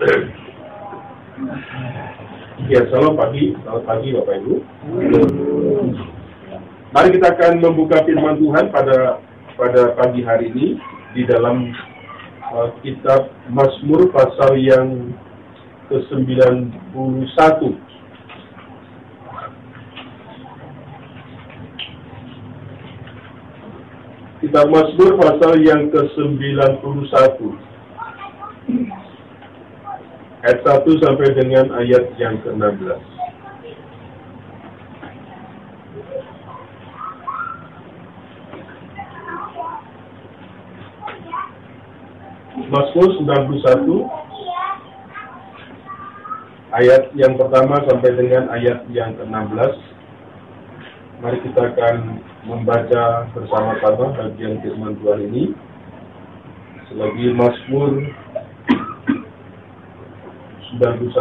Ya, selamat pagi Bapak Ibu. Mari kita akan membuka firman Tuhan pada pagi hari ini di dalam kitab Mazmur pasal yang ke-91. Kitab Mazmur pasal yang ke-91. Ayat 1 sampai dengan ayat yang ke-16. Mazmur 91 ayat yang pertama sampai dengan ayat yang ke-16. Mari kita akan membaca bersama-sama bagian firman Tuhan ini. Selagi Mazmur 91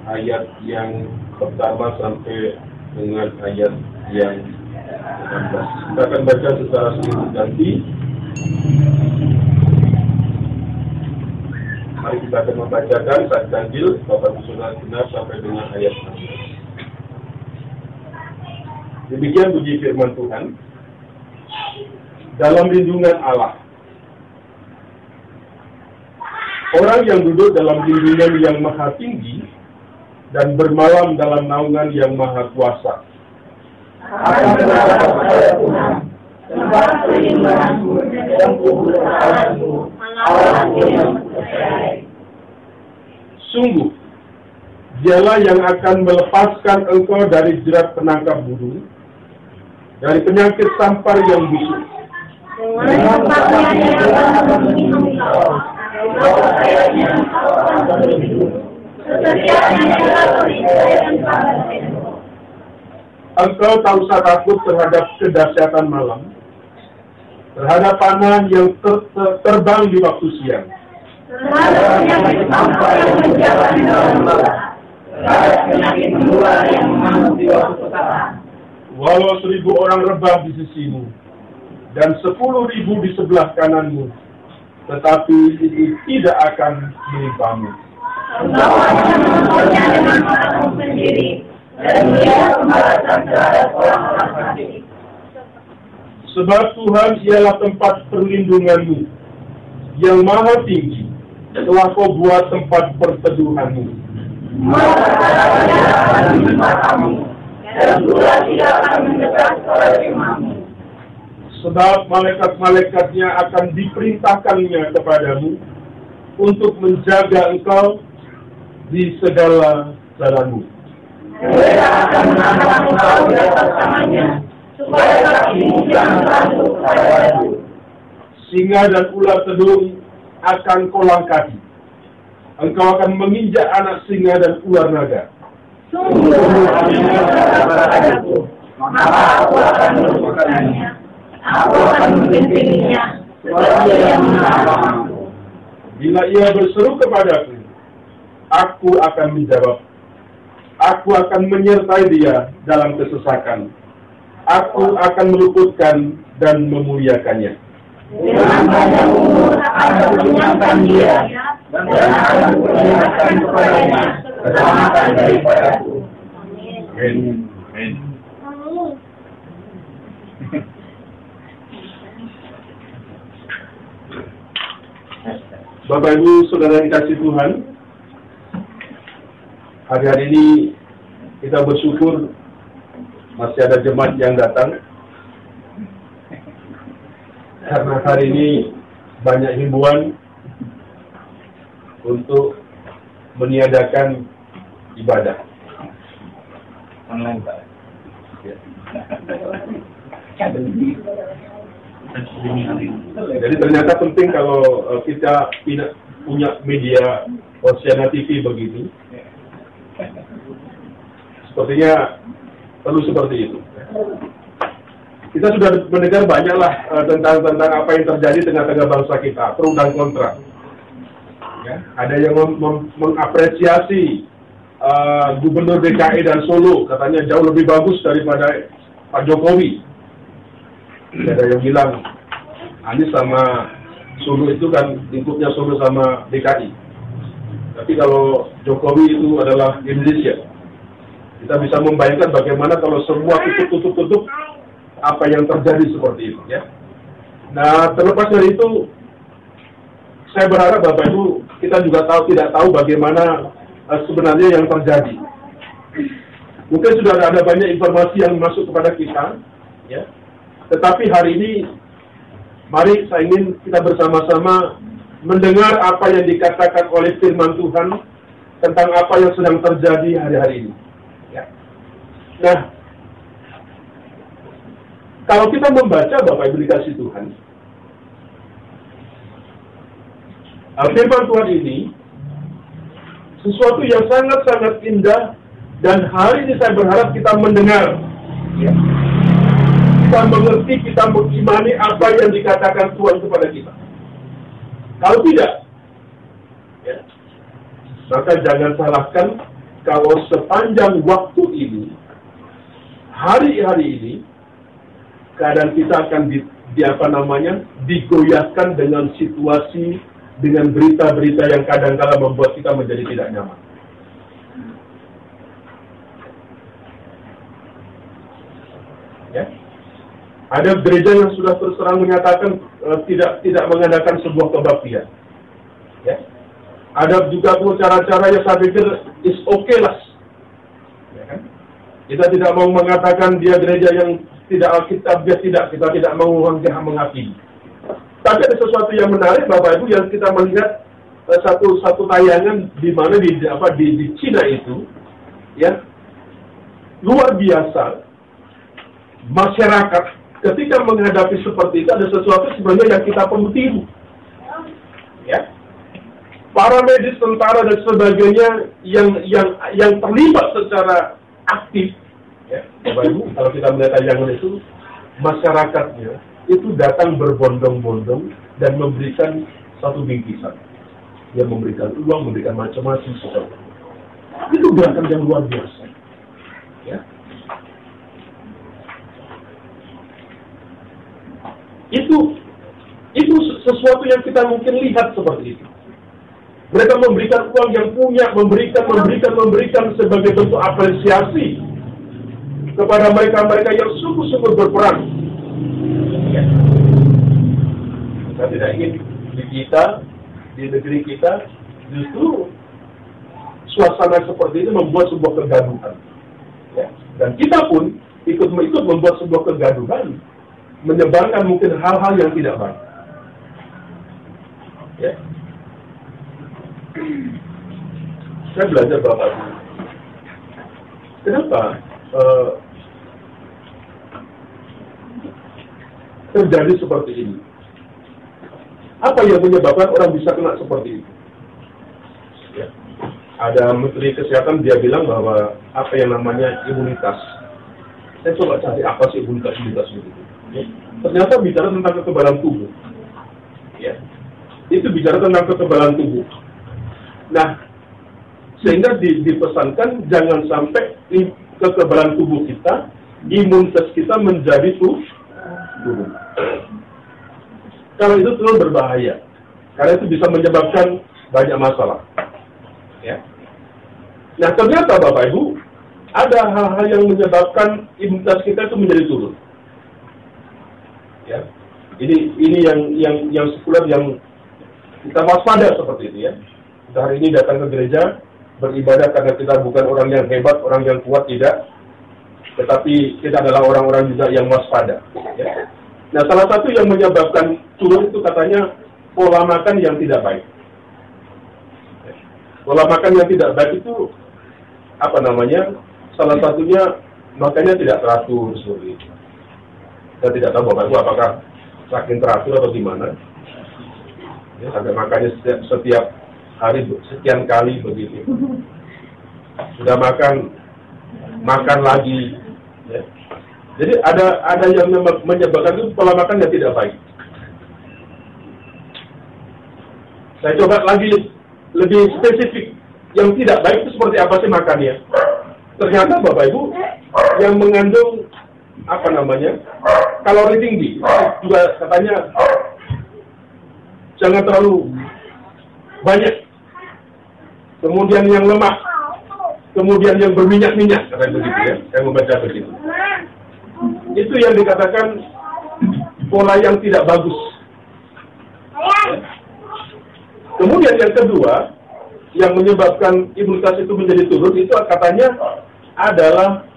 ayat yang pertama sampai dengan ayat yang ke-16. Kita akan baca secara silih ganti. Mari kita akan membacakan saat ganjil Bapak Ibu Saudara benar sampai dengan ayat 16. Demikian bunyi firman Tuhan. Dalam lindungan Allah. Orang yang duduk dalam lindungan yang maha tinggi dan bermalam dalam naungan yang maha kuasa. Akan berkata kepada Tuhan, tempat perlindunganmu dan kubur Allahmu, Allah yang percaya. Sungguh, Dialah yang akan melepaskan engkau dari jerat penangkap burung, dari penyakit sampar yang busuk. Dengan pakaiannya akan meminum engkau. Engkau tak usah takut terhadap kedahsyatan malam, terhadap panah yang terbang di waktu siang, terhadap penyakit sampar yang menjalar di dalam malam, terhadap penyakit menular yang mengamuk di waktu petang. Walau 1000 orang rebah di sisimu dan 10.000 di sebelah kananmu, tetapi itu tidak akan menimpamu. Engkau hanya menontonnya dengan matamu sendiri, dan dia pembalasan terhadap orang-orang fasik. Sebab Tuhan ialah tempat perlindunganmu, yang maha tinggi, telah kau buat tempat perteduhanmu. Maka dia akan menimpa kamu, dan gula tidak akan mendekat pada rumahmu. Sebab malaikat-malaikatnya akan diperintahkannya kepadamu untuk menjaga engkau di segala jalanmu. Mereka akan mengangkat engkau di atas tangannya, supaya kakimu jangan jatuh pada batu. Singa dan ular tedung akan kau langkahi. Engkau akan menginjak anak singa dan ular naga. Sungguh hatinya kepadaku, maka aku akan melupakannya. Aku akan membimbingnya, sebab dia yang menolongku. Bila ia berseru kepadaku, aku akan menjawab. Aku akan menyertai dia dalam kesesakan. Aku akan meluputkan dan memuliakannya. Dengan banyak umur akan menyenangkan dia, dan akan kulihatkan kepadanya keselamatan daripadaku. Amin. Amin. Bapak Ibu Saudara yang kasih Tuhan, hari-hari ini kita bersyukur masih ada jemaat yang datang, karena hari ini banyak himbauan untuk meniadakan ibadah online, Pak. Jadi ternyata penting kalau kita punya media Oceana TV begini. Sepertinya perlu seperti itu. Kita sudah mendengar banyaklah tentang apa yang terjadi tengah-tengah bangsa kita, pro dan kontra. Ya, ada yang mengapresiasi Gubernur DKI dan Solo, katanya jauh lebih bagus daripada Pak Jokowi. Ada yang bilang Anies sama Solo itu kan lingkupnya Solo sama DKI. Tapi kalau Jokowi itu adalah Indonesia, kita bisa membayangkan bagaimana kalau semua tutup apa yang terjadi seperti itu, ya. Nah, terlepas dari itu, saya berharap Bapak Ibu kita juga tidak tahu bagaimana sebenarnya yang terjadi. Mungkin sudah ada banyak informasi yang masuk kepada kita, ya. Tetapi hari ini, mari saya ingin kita bersama-sama mendengar apa yang dikatakan oleh firman Tuhan tentang apa yang sedang terjadi hari-hari ini. Ya. Nah, kalau kita membaca Bapak Ibu dikasih Tuhan, firman Tuhan ini sesuatu yang sangat-sangat indah, dan hari ini saya berharap kita mendengar, ya. Kita mengerti, kita mengimani apa yang dikatakan Tuhan kepada kita. Kalau tidak, ya, maka jangan salahkan kalau sepanjang waktu ini, hari-hari ini, keadaan kita akan digoyahkan dengan situasi, dengan berita-berita yang kadang-kala membuat kita menjadi tidak nyaman. Ya. Ada gereja yang sudah terus terang menyatakan tidak mengadakan sebuah kebaktian. Ya. Ada juga cara-cara yang saya pikir is okay lah. Ya kan? Kita tidak mau mengatakan dia gereja yang tidak Alkitab, kita tidak mau menghakimi. Tapi ada sesuatu yang menarik Bapak Ibu yang kita melihat satu tayangan di mana di Cina itu, ya, luar biasa masyarakat ketika menghadapi seperti itu ada sesuatu sebenarnya yang kita perlu tiru. Ya. Para medis, tentara dan sebagainya yang terlibat secara aktif, ya, Bapak Ibu, kalau kita melihat tayangan itu, masyarakatnya itu datang berbondong-bondong dan memberikan satu bingkisan. Dia memberikan uang, memberikan macam-macam sesuatu. Itu gerakan yang luar biasa. Ya. Itu sesuatu yang kita mungkin lihat seperti itu. Mereka memberikan uang yang punya, memberikan sebagai bentuk apresiasi kepada mereka yang sungguh-sungguh berperang. Ya. Kita tidak ingin di negeri kita, justru suasana seperti ini membuat sebuah kegaduhan. Ya. Dan kita pun ikut membuat sebuah kegaduhan, menyebarkan mungkin hal-hal yang tidak baik. Ya. Saya belajar Bapak Ibu. Kenapa terjadi seperti ini? Apa yang menyebabkan orang bisa kena seperti itu? Ya. Ada Menteri Kesehatan, dia bilang bahwa apa yang namanya imunitas. Saya coba cari apa sih imunitas begitu. Ya. Ternyata bicara tentang kekebalan tubuh. Ya. Itu bicara tentang kekebalan tubuh. Nah, sehingga dipesankan jangan sampai kekebalan tubuh kita, imunitas kita menjadi turun. Kalau itu terlalu berbahaya, karena itu bisa menyebabkan banyak masalah. Ya. Nah, ternyata Bapak Ibu, ada hal-hal yang menyebabkan imunitas kita itu menjadi turun. Ya. Ini yang sekuler yang kita waspada seperti itu, ya. Kita hari ini datang ke gereja beribadah karena kita bukan orang yang hebat, orang yang kuat, tidak. Tetapi kita adalah orang-orang juga yang waspada. Ya. Nah, salah satu yang menyebabkan turun itu katanya pola makan yang tidak baik. Pola makan yang tidak baik itu apa namanya? Salah satunya makannya tidak teratur seperti itu. Saya tidak tahu Bapak Ibu apakah saking teratur atau gimana. Ya, sampai makannya setiap hari sekian kali begitu. Sudah makan lagi. Ya. Jadi ada yang menyebabkan itu pola makan yang tidak baik. Saya coba lagi lebih spesifik. Yang tidak baik itu seperti apa sih makannya? Ternyata Bapak Ibu yang mengandung apa namanya kalori tinggi juga katanya jangan terlalu banyak. kemudian yang lemah, kemudian yang berminyak-minyak, katanya begitu ya, saya membaca begitu. Itu yang dikatakan pola yang tidak bagus. Kemudian yang kedua, yang menyebabkan imunitas itu menjadi turun, itu katanya adalah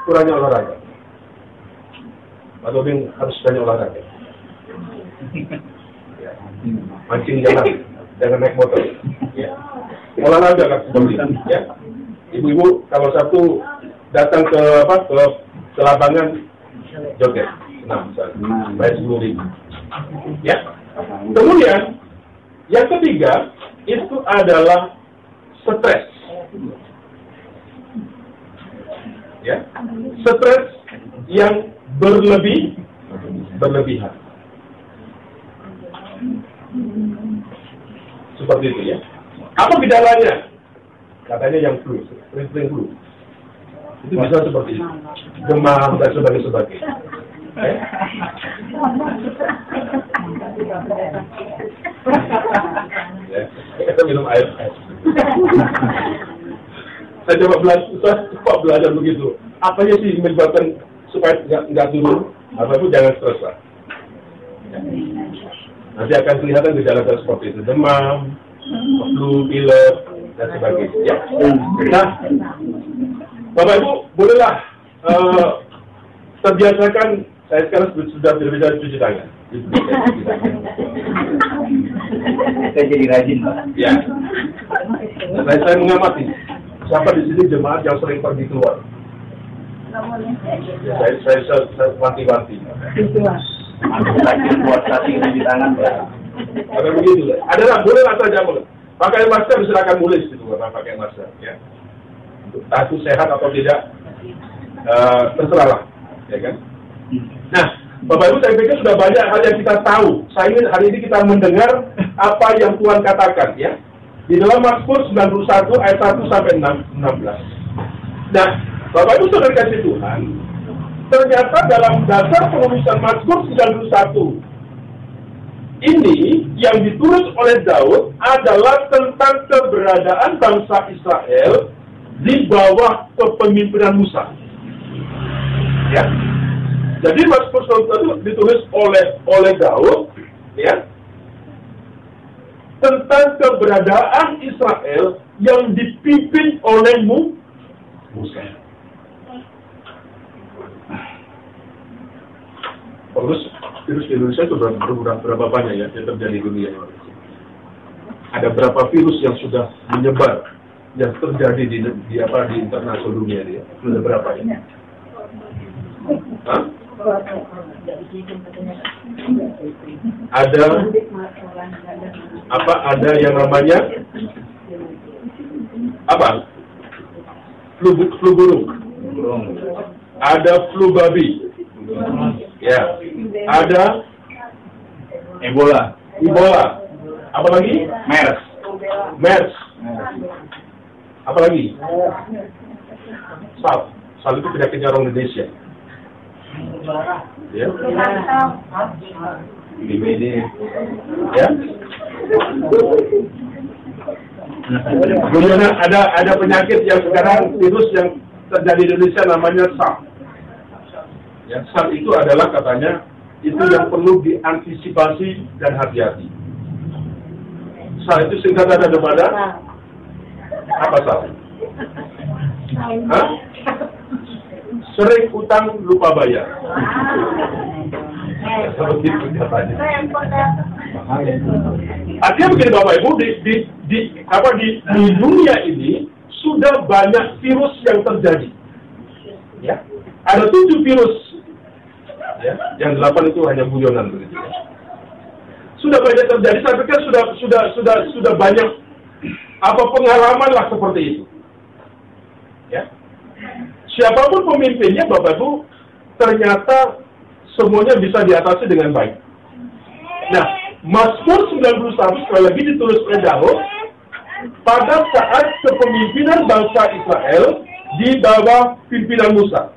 kurangnya olahraga. Atau yang harus banyak olahraga. Mancing jangan naik motor. Ya. Olahraga kan seperti itu. Ya. Ibu-ibu kalau Sabtu datang ke lapangan joget, bayar 10.000. Ya. Kemudian yang ketiga itu adalah stres. Ya, stres yang berlebihan. Seperti itu ya. Apa gejalanya? Katanya yang flu, sering flu. Itu bisa seperti itu. Demam dan sebagainya. Ya, kita minum air. Saya coba belajar begitu. Apanya sih menyebabkan supaya nggak turun? Apa itu jangan stres lah. Ya. Nanti akan kelihatan gejala seperti itu, demam, flu, pilek, dan sebagainya. Ya. Nah, Bapak Ibu bolehlah terbiasakan. Saya sekarang sudah bisa cuci tangan. Saya jadi rajin, Pak. Ya. Nah, saya mengamati siapa di sini jemaat yang sering pergi keluar. Ya, saya wanti-wanti. Lagi buat kaki cuci tangan, Pak. Ada begitu. Adalah boleh saja boleh. Pakai masker silakan boleh itu, pakai masker. Ya. Entah itu sehat atau tidak, terserahlah, ya kan? Nah, Bapak Ibu, saya pikir sudah banyak hal yang kita tahu. Saya ingin hari ini kita mendengar apa yang Tuhan katakan, ya. Di dalam Mazmur 91 ayat 1 sampai 16. Nah, Bapak Ibu sudah dikasih Tuhan, ternyata dalam dasar penulisan Mazmur 91 ini yang ditulis oleh Daud adalah tentang keberadaan bangsa Israel di bawah kepemimpinan Musa. Ya. Jadi Mazmur 91 ditulis oleh Daud, ya, tentang keberadaan Israel yang dipimpin oleh Musa. Terus virus di Indonesia itu berapa banyak ya yang terjadi di dunia ini? Ada berapa virus yang sudah menyebar, yang terjadi di internasional dunia ini? Sudah berapa ya? Hah? Ada yang namanya apa? Flu burung. Ada flu babi. Ya. Ada Ebola. Apa lagi? MERS. Apa lagi? SARS itu penyakitnya orang Indonesia. Ya. DBD. Ya. Kemudian ada penyakit yang sekarang virus yang terjadi di Indonesia namanya SARS. Ya, SARS itu adalah katanya itu yang perlu diantisipasi dan hati-hati. SARS itu singkatan daripada apa SARS? Hah? Sering utang lupa bayar. Seperti itu katanya. Artinya begini Bapak Ibu, di dunia ini sudah banyak virus yang terjadi. Ya, ada 7 virus. Ya, yang 8 itu hanya guyonan begitu. Ya. Sudah banyak terjadi. Saya pikir sudah banyak pengalaman lah seperti itu. Ya. Siapapun pemimpinnya, Bapak Ibu, ternyata semuanya bisa diatasi dengan baik. Nah, Mazmur 91 sekali lagi ditulis oleh Daud pada saat kepemimpinan bangsa Israel di bawah pimpinan Musa.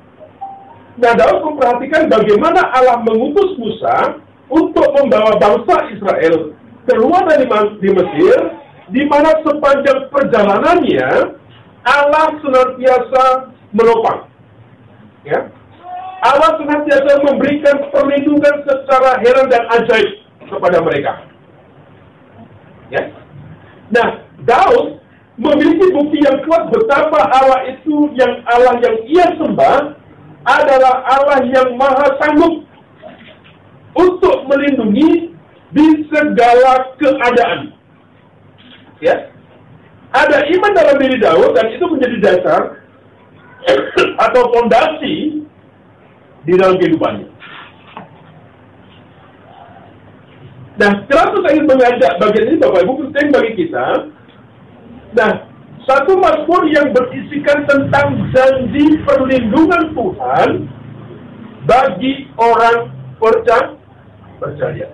Nah, Daud memperhatikan bagaimana Allah mengutus Musa untuk membawa bangsa Israel keluar dari Mesir, di mana sepanjang perjalanannya Allah senantiasa menopang. Ya. Allah senantiasa memberikan perlindungan secara heran dan ajaib kepada mereka. Ya. Nah, Daud memiliki bukti yang kuat betapa Allah itu Allah yang ia sembah adalah Allah yang maha sanggup untuk melindungi di segala keadaan. Ya, ada iman dalam diri Daud dan itu menjadi dasar atau fondasi di dalam kehidupannya. Nah, kenapa saya ingin mengajak bagian ini Bapak Ibu penting bagi kita. Nah, satu mazmur yang berisikan tentang janji perlindungan Tuhan bagi orang percaya.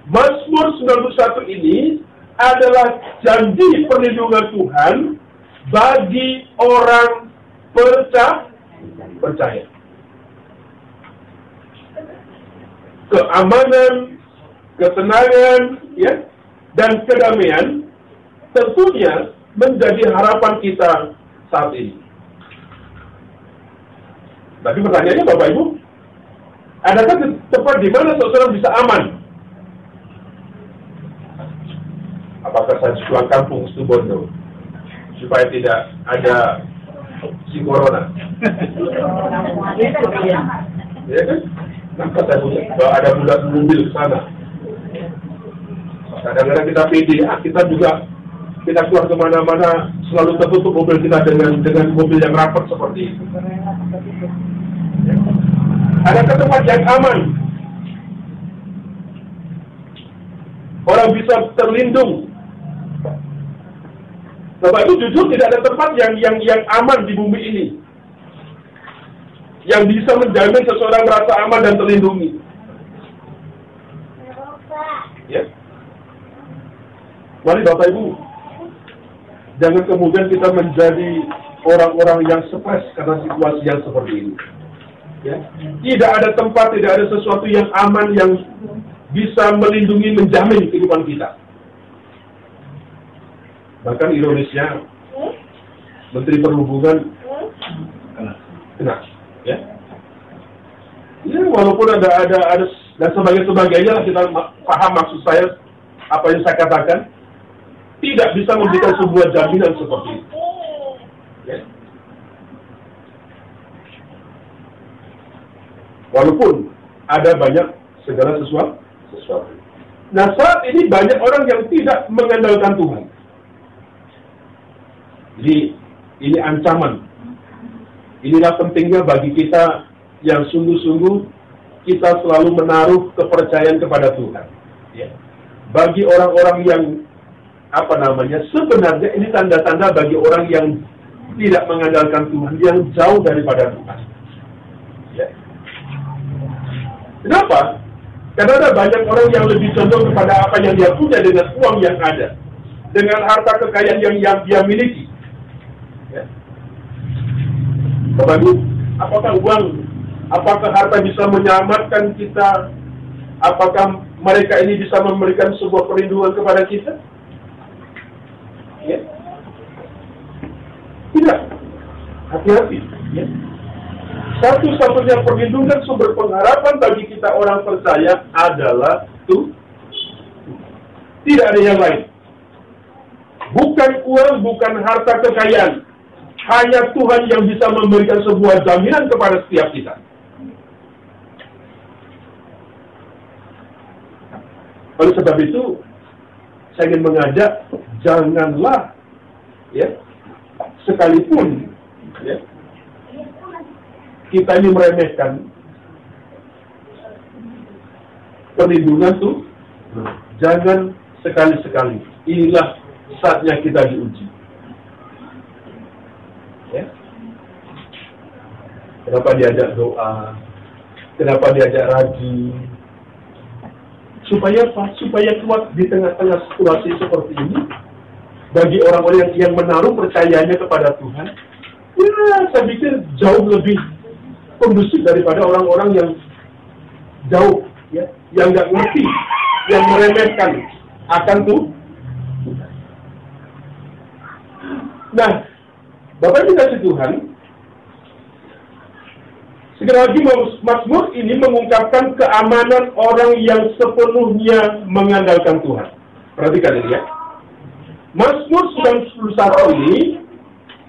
Mazmur 91 ini adalah janji perlindungan Tuhan bagi orang percaya. Keamanan, ketenangan, ya, dan kedamaian tentunya menjadi harapan kita saat ini. Tapi pertanyaannya Bapak Ibu, adakah tempat di mana seseorang bisa aman? Apakah saya pulang kampung Situbondo supaya tidak ada si corona? Ya kan? Kenapa saya punya? Kalau ada budak mobil ke sana. Kadang-kadang kita pede, kita juga kita keluar kemana-mana selalu tertutup mobil kita dengan mobil yang rapat seperti itu. Ada tempat yang aman, orang bisa terlindung. Bapak Ibu jujur tidak ada tempat yang aman di bumi ini, yang bisa menjamin seseorang merasa aman dan terlindungi. Ya, mari Bapak Ibu, jangan kemudian kita menjadi orang-orang yang stres karena situasi yang seperti ini. Ya. Tidak ada tempat, tidak ada sesuatu yang aman yang bisa melindungi, menjamin kehidupan kita. Bahkan ironisnya, Menteri Perhubungan kena. Ya. Ya, walaupun ada dan sebagainya kita paham maksud saya apa yang saya katakan. Tidak bisa memberikan sebuah jaminan seperti itu. Ya. Walaupun ada banyak segala sesuatu. Nah, saat ini banyak orang yang tidak mengandalkan Tuhan. Jadi, ini ancaman. Inilah pentingnya bagi kita yang sungguh-sungguh kita selalu menaruh kepercayaan kepada Tuhan. Ya. Bagi orang-orang yang sebenarnya ini tanda-tanda bagi orang yang tidak mengandalkan Tuhan, yang jauh daripada Tuhan. Ya. Kenapa? Karena ada banyak orang yang lebih condong kepada apa yang dia punya dengan uang yang ada, dengan harta kekayaan yang dia miliki. Ya. Bapak Ibu, apakah harta bisa menyelamatkan kita? Apakah mereka ini bisa memberikan sebuah perlindungan kepada kita? Ya. Tidak. Hati-hati. Ya. Satu-satunya perlindungan sumber pengharapan bagi kita orang percaya adalah Tuhan. Tidak ada yang lain. Bukan uang, bukan harta kekayaan. Hanya Tuhan yang bisa memberikan sebuah jaminan kepada setiap kita. Oleh sebab itu, saya ingin mengajak, janganlah, ya, sekalipun, ya, kita ini meremehkan perlindungan tuh, jangan sekali-sekali. Inilah saatnya kita diuji. Ya. Kenapa diajak doa? Kenapa diajak rajin? Supaya apa? Supaya kuat di tengah-tengah situasi seperti ini. Bagi orang-orang yang menaruh percayanya kepada Tuhan, ya, saya pikir jauh lebih kondusif daripada orang-orang yang jauh, ya, yang nggak ngerti, yang meremehkan akan Tuhan. Nah, Bapak Ibu kasih Tuhan, sekali lagi Mazmur ini mengungkapkan keamanan orang yang sepenuhnya mengandalkan Tuhan. Perhatikan ini ya. Mazmur 91 ini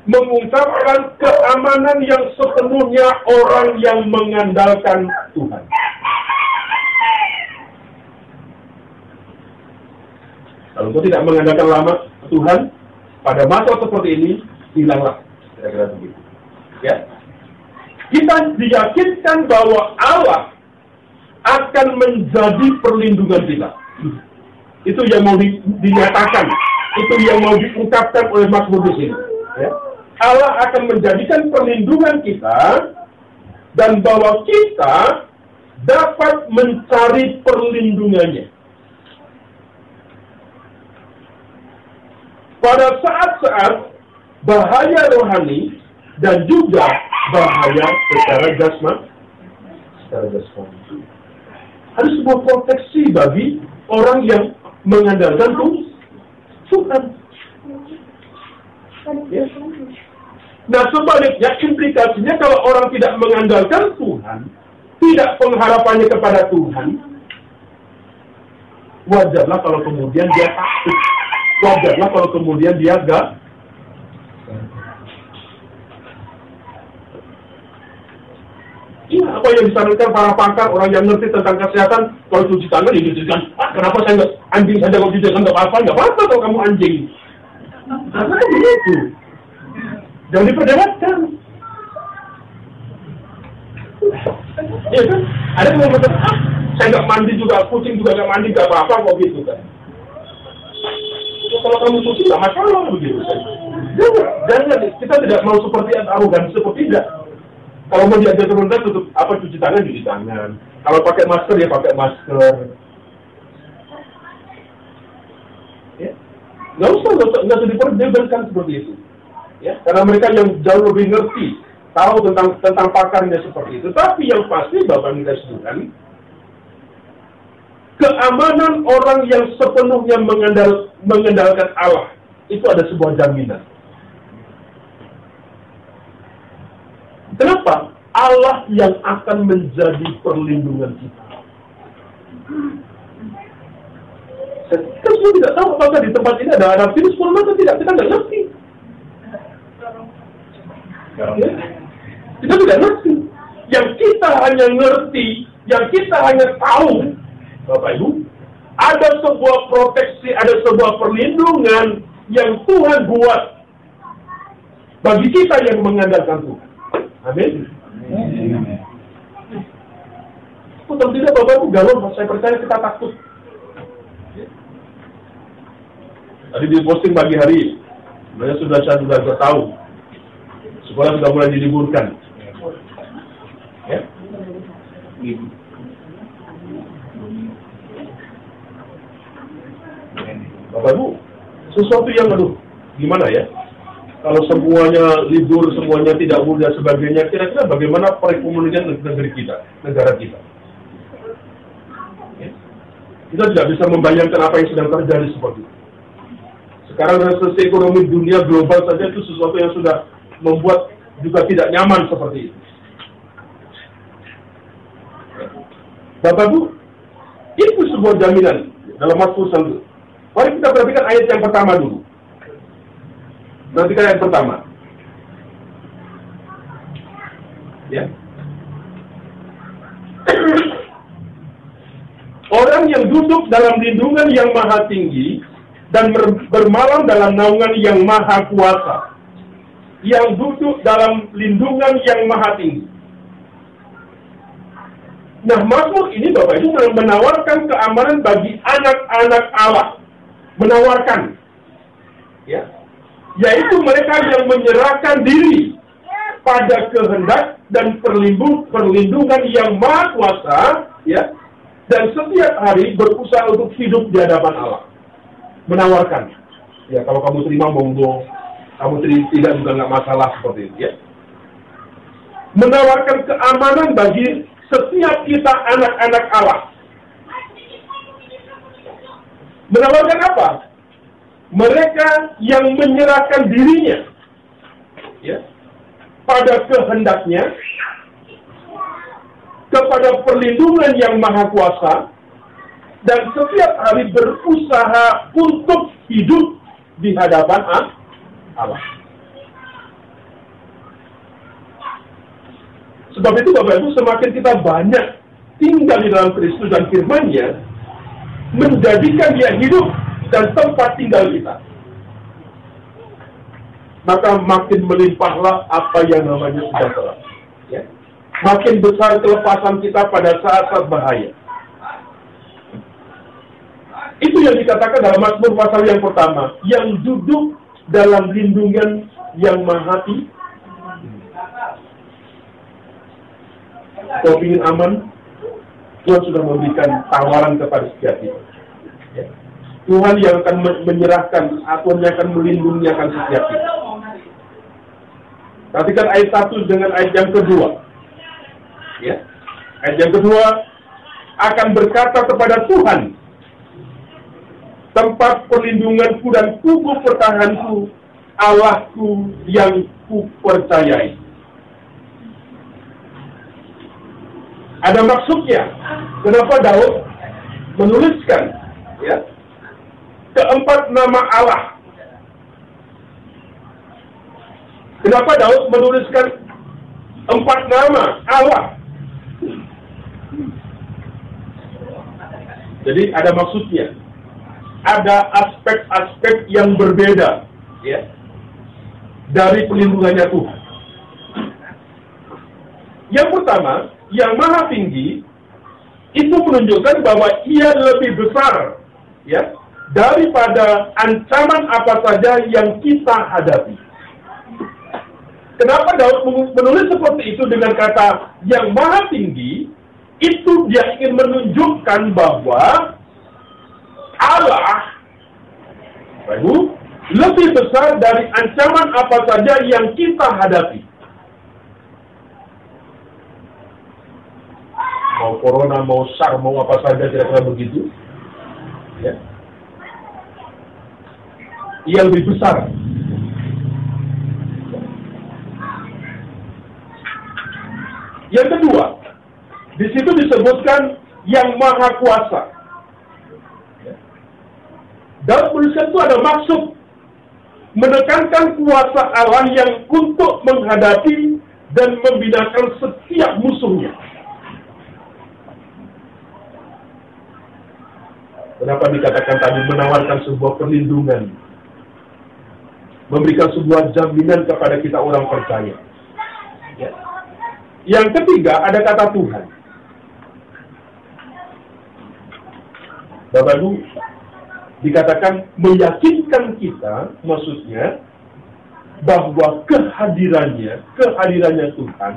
mengungkapkan keamanan yang sepenuhnya orang yang mengandalkan Tuhan. Kalau engkau tidak mengandalkan lama Tuhan, pada masa seperti ini, hilanglah. Kira-kira begitu. Ya. Kita diyakinkan bahwa Allah akan menjadi perlindungan kita. Itu yang mau dinyatakan. Itu yang mau diungkapkan oleh Mazmur di sini. Ya. Allah akan menjadikan perlindungan kita dan bahwa kita dapat mencari perlindungannya. Pada saat-saat bahaya rohani dan juga bahaya secara jasmani. Ada sebuah proteksi bagi orang yang mengandalkan Tuhan. Ya. Nah, sebaliknya implikasinya kalau orang tidak mengandalkan Tuhan, tidak pengharapannya kepada Tuhan, wajarlah kalau kemudian dia takut. Wajarlah kalau kemudian dia gak. Iya, apa yang disarankan para pakar, orang yang ngerti tentang kesehatan, kalau cuci tangan, ya cuci tangan. Kenapa saya nggak anjing saja kalau cuci tangan nggak apa-apa kalau kamu anjing. Karena begitu. Jangan diperdebatkan. Iya kan? Ada yang mengatakan, saya nggak mandi juga, kucing juga nggak mandi, nggak apa-apa kok gitu kan. Kalau kamu cuci nggak masalah begitu kan. Jangan, kita tidak mau seperti arogan, seperti tidak. Kalau mau diajar rendah, tutup apa cuci tangan. Kalau pakai masker ya pakai masker. Ya, nggak usah diperdebatkan seperti itu. Ya, karena mereka yang jauh lebih ngerti, tahu tentang pakarnya seperti itu. Tapi yang pasti Bapak minta sebutkan, keamanan orang yang sepenuhnya mengandalkan Allah itu ada sebuah jaminan. Kenapa? Allah yang akan menjadi perlindungan kita. Kita semua tidak tahu apakah di tempat ini ada virus corona atau tidak. Kita nggak ngerti. Ya? Kita tidak ngerti. Yang kita hanya ngerti, yang kita hanya tahu, Bapak Ibu, ada sebuah proteksi, ada sebuah perlindungan yang Tuhan buat bagi kita yang mengandalkan Tuhan. Amin. Kalau tidak Bapak Ibu galau, saya percaya kita takut. Tadi di posting pagi hari, sebenarnya saya sudah tahu, sekolah sudah mulai diliburkan. Ya. Bapak Ibu, sesuatu yang gimana ya? Kalau semuanya libur, semuanya tidak mudah sebagainya, kira-kira bagaimana perekonomian negeri kita, negara kita? Ya. Kita tidak bisa membayangkan apa yang sedang terjadi seperti itu. Sekarang resesi ekonomi dunia global saja itu sesuatu yang sudah membuat juga tidak nyaman seperti itu. Bapak Ibu, itu sebuah jaminan dalam Mazmur 1. Mari kita perhatikan ayat yang pertama dulu. Perhatikan ayat pertama. Ya. Orang yang duduk dalam lindungan yang maha tinggi dan bermalam dalam naungan yang maha kuasa. Yang duduk dalam lindungan yang maha tinggi. Nah, Mazmur ini Bapak Ibu menawarkan keamanan bagi anak-anak Allah. Menawarkan. Ya. Yaitu mereka yang menyerahkan diri pada kehendak dan perlindungan yang maha kuasa, ya, dan setiap hari berusaha untuk hidup di hadapan Allah. Menawarkan. Ya, kalau kamu terima monggo, kamu tidak juga nggak masalah seperti itu, ya. Menawarkan keamanan bagi setiap kita anak-anak Allah. Menawarkan apa? Mereka yang menyerahkan dirinya ya, pada kehendaknya, kepada perlindungan yang maha kuasa, dan setiap hari berusaha untuk hidup di hadapan Allah. Sebab itu Bapak Ibu, semakin kita banyak tinggal di dalam Kristus dan firman-Nya, menjadikan Dia hidup dan tempat tinggal kita, maka makin melimpahlah apa yang namanya sejahtera. Ya. Makin besar kelepasan kita pada saat-saat bahaya. Itu yang dikatakan dalam Mazmur pasal yang pertama, yang duduk dalam lindungan yang maha tinggi. Kau ingin aman, Tuhan sudah memberikan tawaran kepada setiap kita. Ya. Tuhan yang akan menyerahkan, Tuhan yang akan melindungi akan setiap kita. Perhatikan ayat 1 dengan ayat yang kedua. Ya. Ayat yang kedua, akan berkata kepada Tuhan, tempat perlindunganku dan kubu pertahananku, Allahku yang kupercayai. Ada maksudnya. Kenapa Daud menuliskan, ya, keempat nama Allah? Kenapa Daud menuliskan 4 nama Allah? Jadi ada maksudnya. Ada aspek-aspek yang berbeda, ya, dari pelindungannya Tuhan. Yang pertama, yang maha tinggi itu menunjukkan bahwa Ia lebih besar, ya, daripada ancaman apa saja yang kita hadapi. Kenapa Daud menulis seperti itu dengan kata yang maha tinggi? Itu dia ingin menunjukkan bahwa Allah, Bapak, lebih besar dari ancaman apa saja yang kita hadapi. Mau corona, mau SARS, mau apa saja, kira-kira begitu. Ya. Ia lebih besar. Yang kedua, di situ disebutkan yang maha kuasa. Dalam tulisan itu ada maksud menekankan kuasa Allah yang untuk menghadapi dan membinasakan setiap musuhnya. Kenapa dikatakan tadi menawarkan sebuah perlindungan, memberikan sebuah jaminan kepada kita orang percaya. Ya. Yang ketiga ada kata Tuhan. Bapak Ibu, dikatakan meyakinkan kita, maksudnya bahwa kehadirannya Tuhan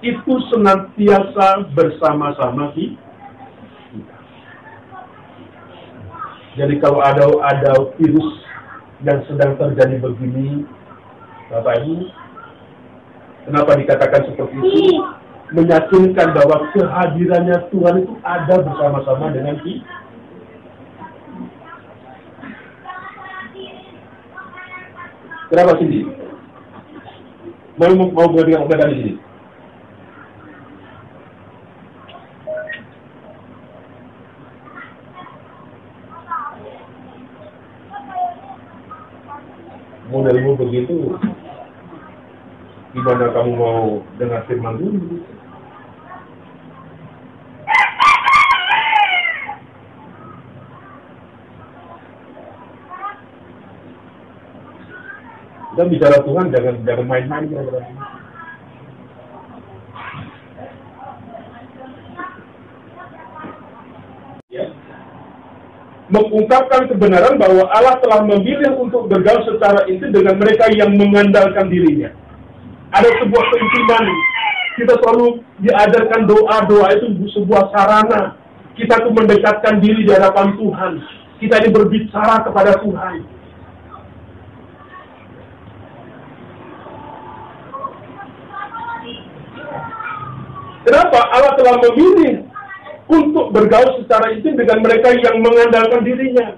itu senantiasa bersama-sama kita. Jadi kalau ada virus yang sedang terjadi begini, Bapak Ibu, kenapa dikatakan seperti itu? Meyakinkan bahwa kehadirannya Tuhan itu ada bersama-sama dengan kita. Kenapa sini? Mau dengan obat di sini? Modelmu begitu, gimana kamu mau dengar firman dulu? Kita bicara Tuhan, jangan main-main. Ya. Mengungkapkan kebenaran bahwa Allah telah memilih untuk bergaul secara intim dengan mereka yang mengandalkan dirinya. Ada sebuah keintiman. Kita selalu diajarkan doa itu sebuah sarana. Kita tuh mendekatkan diri di hadapan Tuhan. Kita ini berbicara kepada Tuhan. Kenapa Allah telah memilih untuk bergaul secara intim dengan mereka yang mengandalkan dirinya?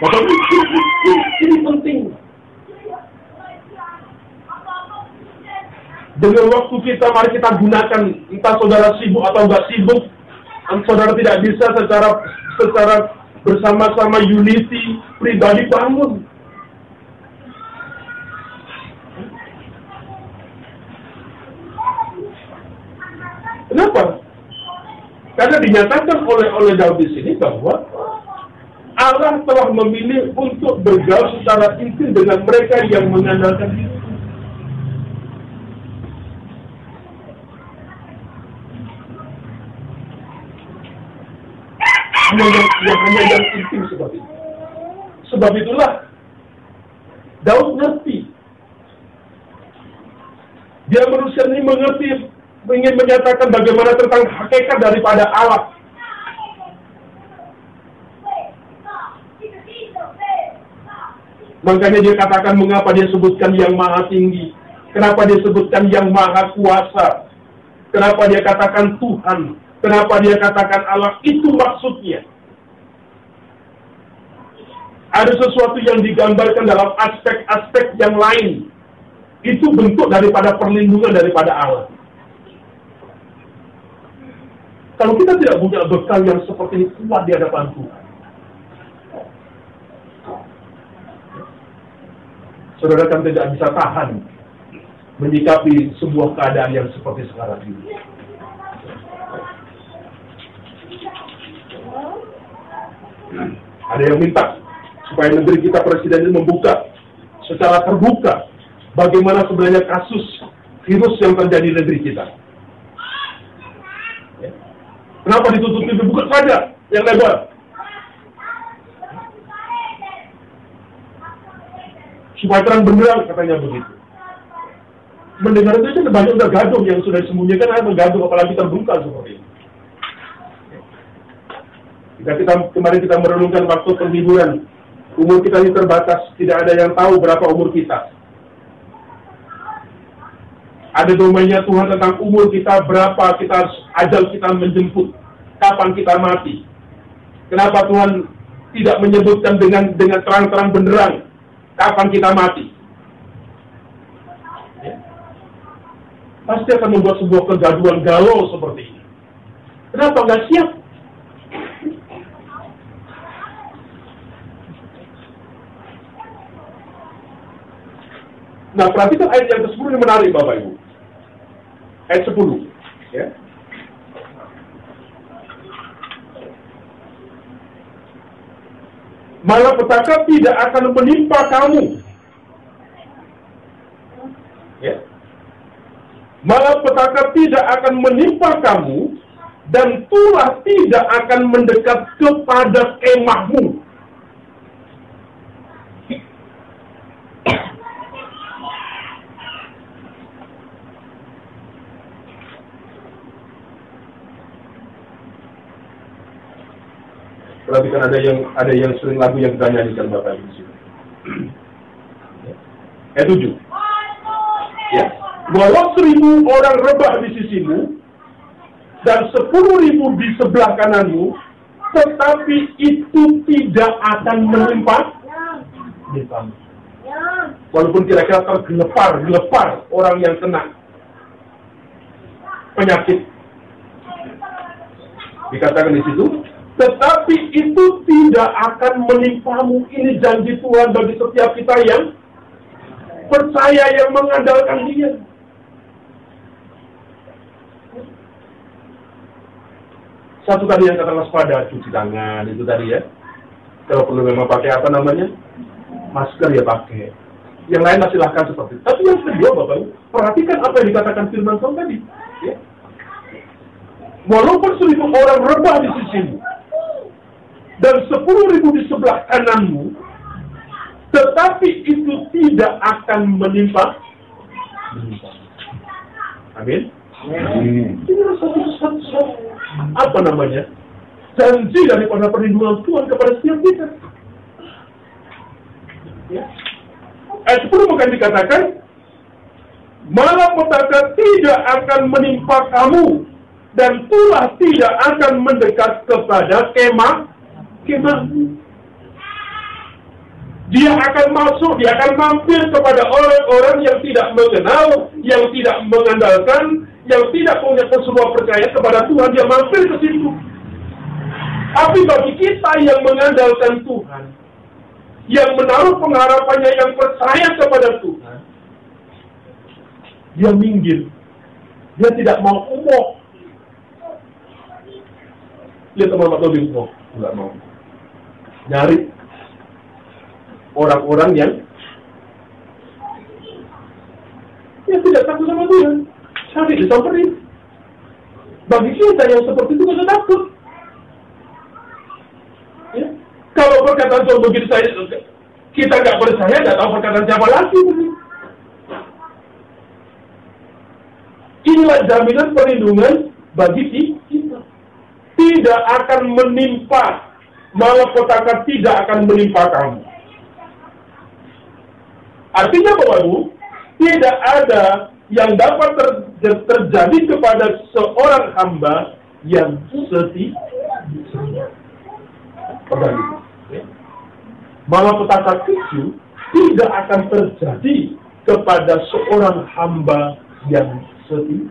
Bapak ini penting. Dengan waktu kita, mari kita gunakan, entah saudara sibuk atau nggak sibuk, saudara tidak bisa secara bersama-sama unity pribadi bangun. Kenapa? Karena dinyatakan oleh Daud di sini bahwa Allah telah memilih untuk bergaul secara intim dengan mereka yang mengandalkan Dia. Hanya yang intim seperti itu. Sebab itulah Daud ngerti. Dia manusia ini mengerti, ingin menyatakan bagaimana tentang hakikat daripada Allah. Makanya dia katakan mengapa dia sebutkan yang maha tinggi, kenapa dia sebutkan yang maha kuasa, kenapa dia katakan Tuhan, kenapa dia katakan Allah. Itu maksudnya. Ada sesuatu yang digambarkan dalam aspek-aspek yang lain. Itu bentuk daripada perlindungan daripada Allah. Kalau kita tidak punya bekal yang seperti ini kuat di hadapan Tuhan, saudara kan tidak bisa tahan menyikapi sebuah keadaan yang seperti sekarang ini. Ada yang minta supaya negeri kita, presiden ini membuka secara terbuka bagaimana sebenarnya kasus virus yang terjadi di negeri kita. Kenapa ditutupi? Dibuka saja yang lebar. Supaya terang benderang, katanya begitu. Mendengar itu saja banyak udah gaduh yang sudah disembunyikan, ada gaduh apalagi terbuka seperti ini. Kemarin kita merenungkan waktu penghiburan. Umur kita ini terbatas, tidak ada yang tahu berapa umur kita. Ada domainnya Tuhan tentang umur kita, berapa kita ajal kita menjemput, kapan kita mati. Kenapa Tuhan tidak menyebutkan dengan terang-terang benderang kapan kita mati? Ya. Pasti akan membuat sebuah kegaduhan galau seperti ini. Kenapa nggak siap? Nah, perhatikan ayat yang ke-10 ini menarik, Bapak Ibu. Ayat 10. Ya. Malapetaka tidak akan menimpa kamu. Ya. Malapetaka tidak akan menimpa kamu, dan tulah tidak akan mendekat kepada kemahmu. Perhatikan ada yang sering lagu yang kita nyanyikan Bapak Ibu di sini. Ayat 7. Ya. Walau 1000 orang rebah di sisimu dan 10.000 di sebelah kananmu, tetapi itu tidak akan menimpa kamu. Walaupun kira-kira tergelepar orang yang kena penyakit. Dikatakan di situ, tetapi itu tidak akan menimpamu. Ini janji Tuhan bagi setiap kita yang percaya, yang mengandalkan Dia. Satu tadi yang kata waspada, cuci tangan, itu tadi ya. Kalau perlu memang pakai apa namanya? Masker ya pakai. Yang lain silahkan seperti itu. Tapi yang kedua Bapak Ibu, perhatikan apa yang dikatakan firman Tuhan tadi. Ya. Walaupun 1000 orang rebah di sisimu, dan 10.000 di sebelah kananmu, tetapi itu tidak akan menimpa. Amin. Ini satu apa namanya? Janji daripada perlindungan Tuhan kepada setiap kita. Ya. Ayat 10 bukan dikatakan, malapetaka tidak akan menimpa kamu, dan tulah tidak akan mendekat kepada kemahmu. Dia akan masuk, dia akan mampir kepada orang-orang yang tidak mengenal, yang tidak mengandalkan, yang tidak punya sebuah percaya kepada Tuhan. Dia mampir ke situ. Tapi bagi kita yang mengandalkan Tuhan, yang menaruh pengharapannya, yang percaya kepada Tuhan, dia minggir. Dia tidak mau umum. Dia teman atau bingung, nggak mau. Nyari orang-orang yang tidak takut sama Tuhan. Cari disamperin. Bagi kita yang seperti itu kita takut. Ya. Kalau perkataan Tuhan begitu kita nggak percaya, nggak tahu perkataan siapa lagi. Inilah jaminan perlindungan bagi kita. Tidak akan menimpa, malapetaka tidak akan menimpa kamu. Artinya Bapak Ibu, tidak ada yang dapat terjadi kepada seorang hamba yang setia. Malapetaka itu tidak akan terjadi kepada seorang hamba yang setia.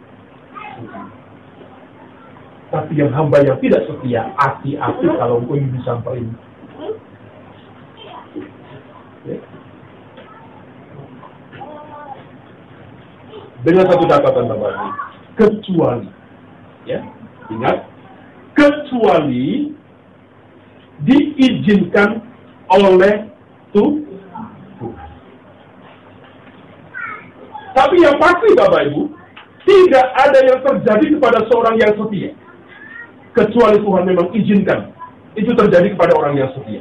Tapi yang hamba yang tidak setia, hati-hati kalau engkau ingin disamperin. Dengan satu catatan Bapak Ibu, kecuali, ya, ingat, kecuali diizinkan oleh Tuhan. Tapi yang pasti Bapak Ibu, tidak ada yang terjadi kepada seorang yang setia, kecuali Tuhan memang izinkan itu terjadi kepada orang yang setia.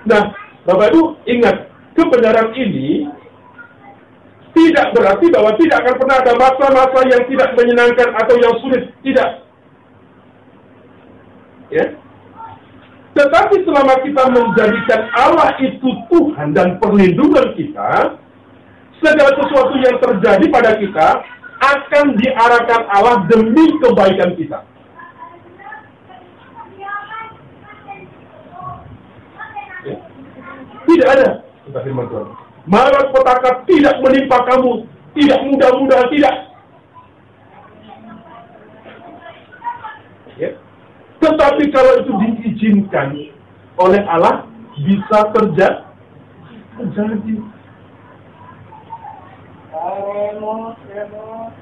Nah, Bapak Ibu ingat, kebenaran ini tidak berarti bahwa tidak akan pernah ada masa-masa yang tidak menyenangkan atau yang sulit, tidak. Ya. Tetapi selama kita menjadikan Allah itu Tuhan dan perlindungan kita, segala sesuatu yang terjadi pada kita akan diarahkan Allah demi kebaikan kita. Ya. Tidak ada, kata firman Tuhan, malapetaka tidak menimpa kamu, tidak mudah-mudahan, tidak. Ya. Tetapi kalau itu diizinkan oleh Allah, bisa terjadi.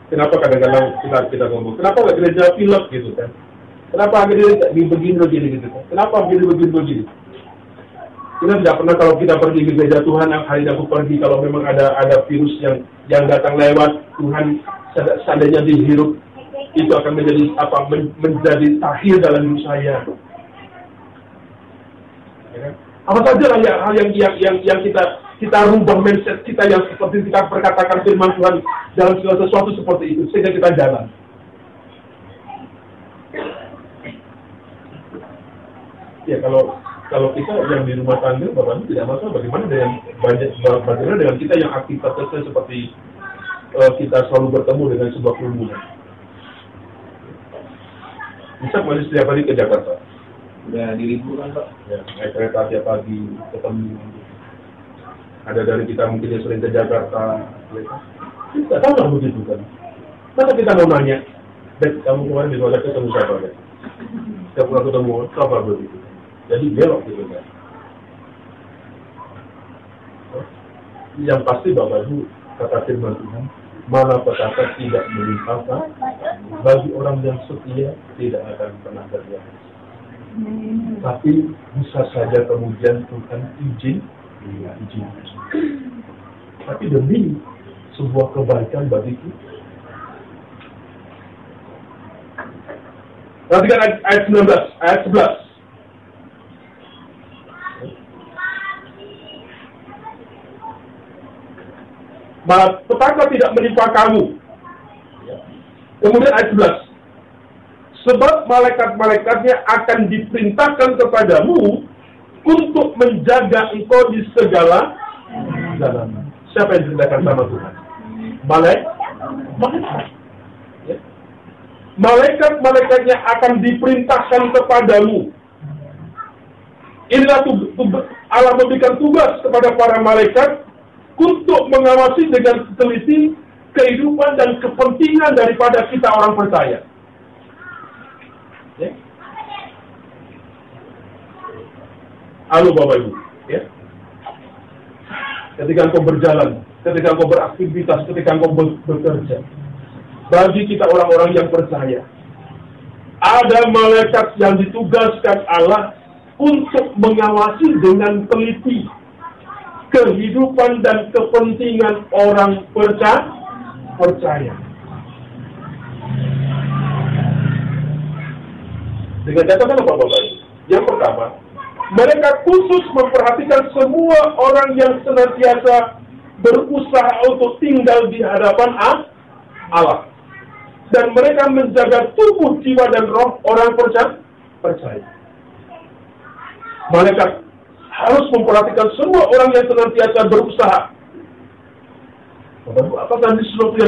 Kenapa kadang-kadang kita ngomong, kenapa nggak gereja pilot gitu kan? Kenapa gereja begini gitu kan? Kenapa begini? Kita tidak pernah, kalau kita pergi ke gereja Tuhan, hari aku pergi, kalau memang ada virus yang datang lewat, Tuhan seandainya dihirup, itu akan menjadi takhir dalam hidup saya. Ya kan? Apa saja hal yang kita rubah mindset kita, yang seperti kita perkatakan firman Tuhan dalam segala sesuatu seperti itu, sehingga kita jalan. Ya, kalau kita yang di rumah tangga, Bapak Ibu tidak masalah. Bagaimana dengan kita yang aktivitasnya seperti kita selalu bertemu dengan sebuah kerumunan? Bisa kembali setiap hari ke Jakarta? Udah diliburkan Pak. Ya, naik kereta tiap pagi, ketemu. Ada dari kita mungkin yang sering ke Jakarta. Kita tahu lah begitu kan. Masa kita mau nanya, Bek, kamu kemarin di mana ketemu siapa? Kita pernah ketemu siapa begitu. Jadi belok gitu kan. Yang pasti Bapak Ibu, kata firman Tuhan, malapetaka tidak menimpa bagi orang yang setia, tidak akan pernah terjadi. Tapi bisa saja kemudian Tuhan izin. Tapi demi sebuah kebaikan bagi kita. Perhatikan ayat 19, ayat 11. Malapetaka tidak menimpa kamu. Kemudian ayat 11. Sebab malaikat-malaikatnya akan diperintahkan kepadamu untuk menjaga engkau di segala jalan. Siapa yang diperintahkan sama Tuhan? Malaikat. malaikat-malaikatnya akan diperintahkan kepadamu. Inilah Allah memberikan tugas kepada para malaikat untuk mengawasi dengan teliti kehidupan dan kepentingan daripada kita orang percaya. Ya. Halo Bapak Ibu, ya. Ketika engkau berjalan, ketika engkau beraktivitas, ketika engkau bekerja, bagi kita orang-orang yang percaya, ada malaikat yang ditugaskan Allah untuk mengawasi dengan teliti kehidupan dan kepentingan orang percaya. Dengan catatan apa Bapak? Yang pertama, mereka khusus memperhatikan semua orang yang senantiasa berusaha untuk tinggal di hadapan Allah. Dan mereka menjaga tubuh, jiwa, dan roh orang percaya. Malaikat harus memperhatikan semua orang yang senantiasa berusaha. Apakah ini sesuatu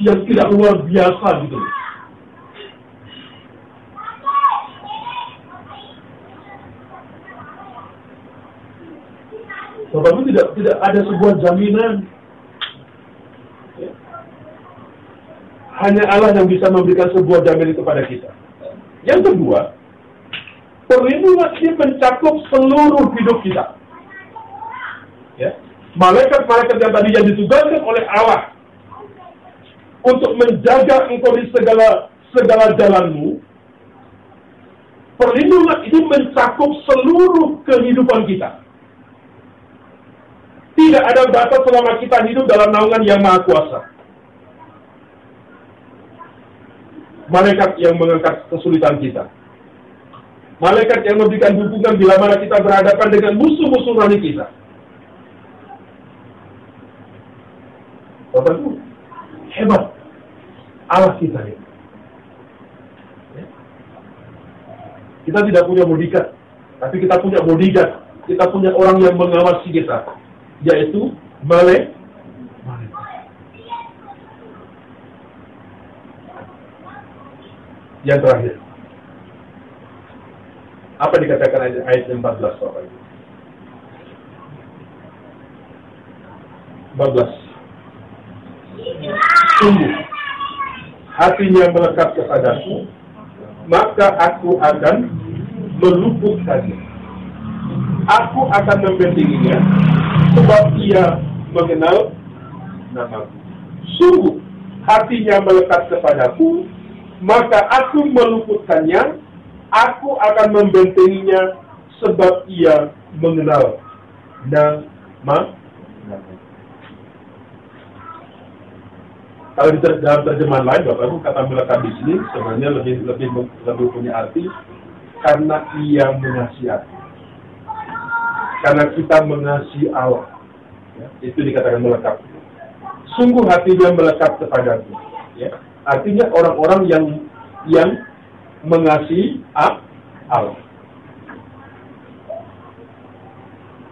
yang tidak luar biasa gitu? Bapak Ibu, tidak ada sebuah jaminan. Hanya Allah yang bisa memberikan sebuah jaminan kepada kita. Yang kedua, perlindungan ini mencakup seluruh hidup kita. Ya. Malaikat-malaikat yang tadi yang ditugaskan oleh Allah untuk menjaga engkau di segala jalanmu, perlindungan ini mencakup seluruh kehidupan kita. Tidak ada batas selama kita hidup dalam naungan yang Maha Kuasa. Malaikat yang mengangkat kesulitan kita. Malaikat yang memberikan dukungan bila mana kita berhadapan dengan musuh-musuh rohani kita. Bapak Ibu, hebat Allah kita ini. Kita tidak punya bodyguard, tapi kita punya bodyguard. Kita punya orang yang mengawasi kita, yaitu malaikat. Yang terakhir, apa dikatakan ayat 14 Bapak Ibu? 14. Sungguh, hatinya melekat kepadaku, maka aku akan meluputkannya. Aku akan membentenginya, sebab ia mengenal namaku. Sungguh, hatinya melekat kepadaku, maka aku meluputkannya. Aku akan membentenginya, sebab ia mengenal namaku. Kalau dalam terjemahan lain, Bapak Ibu, kata melekat di sini sebenarnya lebih punya arti karena ia mengasihi aku. Karena kita mengasihi Allah, ya, itu dikatakan melekat. Sungguh hatinya melekat kepadaku. Ya. Artinya orang-orang yang mengasihi Allah.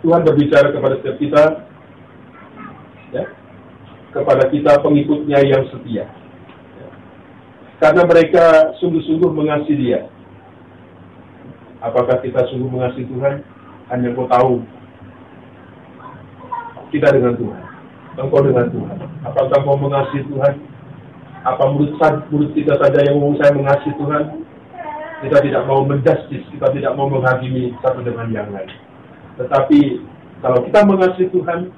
Tuhan berbicara kepada setiap kita, ya, kepada kita pengikutnya yang setia, ya. Karena mereka sungguh-sungguh mengasihi Dia. Apakah kita sungguh mengasihi Tuhan? Hanya Engkau tahu. Kita dengan Tuhan, engkau dengan Tuhan. Apakah engkau mengasihi Tuhan? Apa mulut kita saja yang ngomong saya mengasihi Tuhan? Kita tidak mau menjustis, kita tidak mau menghakimi satu dengan yang lain. Tetapi kalau kita mengasihi Tuhan,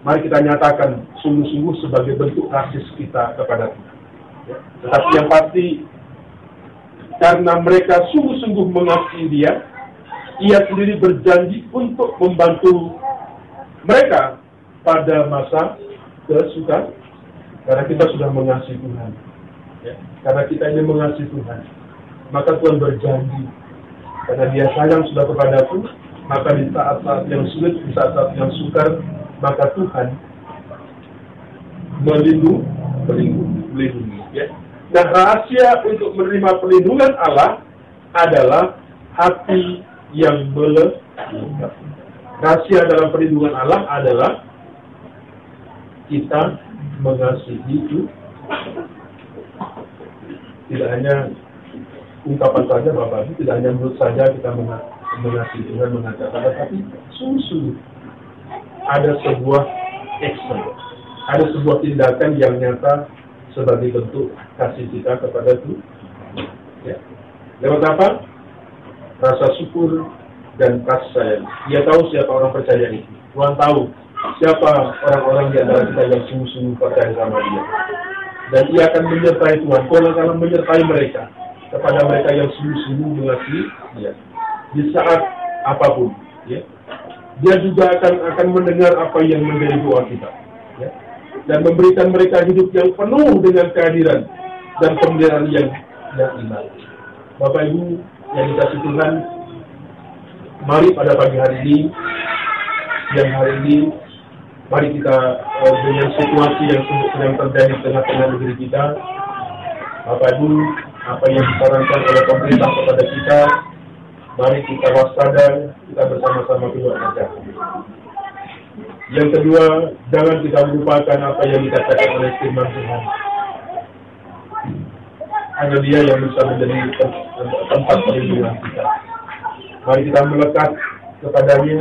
mari kita nyatakan sungguh-sungguh sebagai bentuk kasih kita kepada Tuhan. Ya. Tetapi yang pasti, karena mereka sungguh-sungguh mengasihi Dia, Ia sendiri berjanji untuk membantu mereka pada masa kesukaan. Karena kita sudah mengasihi Tuhan. Ya. Karena kita ini mengasihi Tuhan, maka Tuhan berjanji, karena Dia sayang sudah kepadaku, maka di saat-saat yang sulit, di saat-saat yang sukar, maka Tuhan melindungi. Ya. Nah, rahasia untuk menerima perlindungan Allah adalah hati yang melekat. Rahasia dalam perlindungan Allah adalah kita mengasihi itu. tidak hanya ungkapan saja Bapak Ibu, tidak hanya menurut saja kita mengasihi Tuhan, mengatakan, tapi sungguh ada sebuah action, ada sebuah tindakan yang nyata sebagai bentuk kasih kita kepada Tuhan. Ya. Lewat apa? Rasa syukur dan kasih sayang. Dia tahu siapa orang percaya itu. Tuhan tahu siapa orang-orang di antara kita yang sungguh-sungguh percaya sama Dia. Dan Dia akan menyertai Tuhan. Tuhan akan menyertai mereka, kepada mereka yang sungguh-sungguh mengasihi Dia. Di saat apapun, ya. Dia juga akan mendengar apa yang menjadi doa kita, ya. Dan memberikan mereka hidup yang penuh dengan kehadiran dan pemeliharaan yang indah. Bapak Ibu yang dikasihi Tuhan, mari pada pagi hari ini, siang hari ini, mari kita dengan situasi yang sedang terjadi di tengah-tengah negeri kita, Bapak Ibu, apa yang disarankan oleh pemerintah kepada kita, mari kita waspada, kita bersama-sama keluarga. Yang kedua, jangan kita melupakan apa yang dikatakan oleh firman Tuhan. Hanya Dia yang bisa menjadi tempat perlindungan kita. Mari kita melekat kepada-Nya,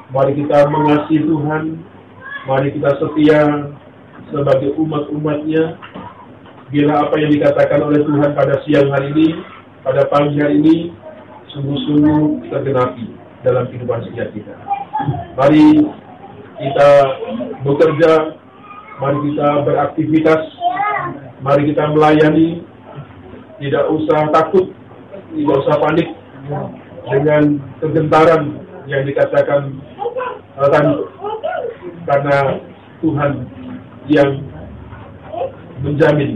mari kita mengasihi Tuhan, mari kita setia sebagai umat-umat-Nya. Bila apa yang dikatakan oleh Tuhan pada siang hari ini, pada pagi hari ini, sungguh-sungguh tergenapi dalam kehidupan setiap kita. Mari kita bekerja, mari kita beraktivitas, mari kita melayani, tidak usah takut, tidak usah panik dengan kegentaran yang dikatakan karena Tuhan yang menjamin,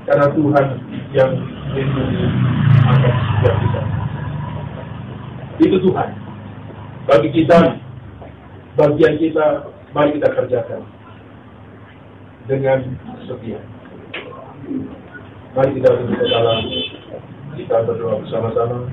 karena Tuhan yang melindungi akan setiap kita. Itu Tuhan. Bagi kita, bagian kita, mari kita kerjakan dengan setia. Mari kita berdoa, kita berdoa bersama-sama.